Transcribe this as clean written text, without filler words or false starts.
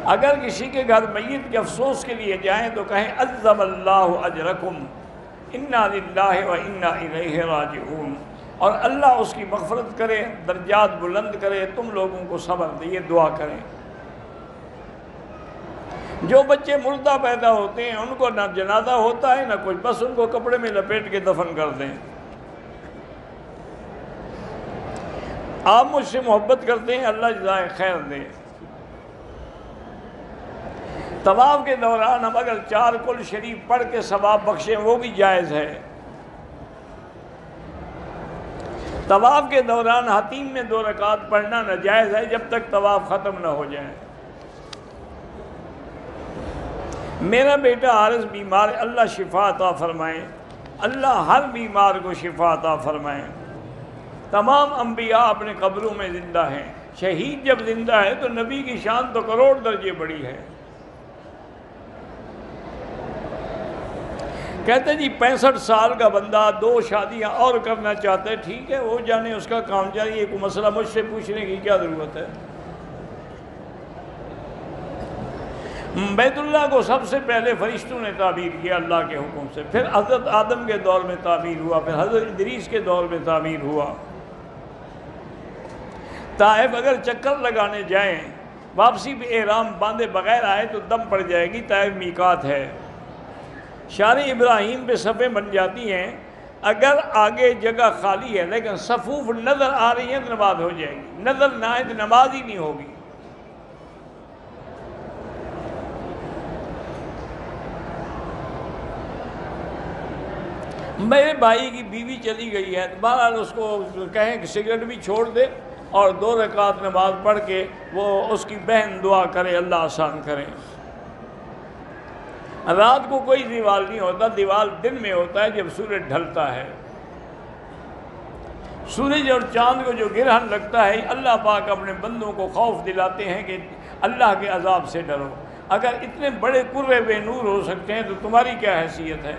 اگر کسی کے گھر میت کے افسوس کے لیے جائیں تو کہیں عظم اللہ اجرکم انا للہ و انا الیہ راجعون، اور اللہ اس کی مغفرت کرے، درجات بلند کرے، تم لوگوں کو صبر دے، یہ دعا کریں۔ جو بچے مردہ پیدا ہوتے ہیں ان کو نہ جنازہ ہوتا ہے نہ کچھ، بس ان کو کپڑے میں لپیٹ کے دفن کر دیں۔ آپ مجھ سے محبت کرتے ہیں، اللہ جزائے خیر دے۔ طواف کے دوران ہم اگر 4 کل شریف پڑھ کے ثواب بخشیں وہ بھی جائز ہے۔ طواف کے دوران حتیم میں 2 رکعت پڑھنا ناجائز ہے جب تک طواف ختم نہ ہو جائے۔ میرا بیٹا حارث بیمار ہے، اللہ شفا عطا فرمائے، اللہ ہر بیمار کو شفا عطا فرمائے۔ تمام انبیاء اپنے قبروں میں زندہ ہیں، شہید جب زندہ ہے تو نبی کی شان تو کروڑ درجے بڑی ہے۔ کہتے جی 65 سال کا بندہ 2 شادیاں اور کرنا چاہتا ہے، ٹھیک ہے وہ جانے، اس کا کام جاری ہے، کوئی مسئلہ مجھ سے پوچھنے کی کیا ضرورت ہے۔ بیت اللہ کو سب سے پہلے فرشتوں نے تعمیر کیا اللہ کے حکم سے، پھر حضرت آدم کے دور میں تعمیر ہوا، پھر حضرت ادریس کے دور میں تعمیر ہوا۔ طائف اگر چکر لگانے جائیں، واپسی بھی احرام باندھے بغیر آئے تو دم پڑ جائے گی، طائف میقات ہے۔ شار ابراہیم پہ صفیں بن جاتی ہیں، اگر آگے جگہ خالی ہے لیکن صفوف نظر آ رہی ہیں تو نماز ہو جائے گی، نظر نہ آئے تو نماز ہی نہیں ہوگی۔ میرے بھائی کی بیوی چلی گئی ہے، بہرحال اس کو کہیں کہ سگریٹ بھی چھوڑ دے اور 2 رکعت نماز پڑھ کے وہ اس کی بہن دعا کرے، اللہ آسان کرے۔ رات کو کوئی دیوال نہیں ہوتا، دیوال دن میں ہوتا ہے جب سورج ڈھلتا ہے۔ سورج اور چاند کو جو گرہن لگتا ہے، اللہ پاک اپنے بندوں کو خوف دلاتے ہیں کہ اللہ کے عذاب سے ڈرو۔ اگر اتنے بڑے قرے بے نور ہو سکتے ہیں تو تمہاری کیا حیثیت ہے؟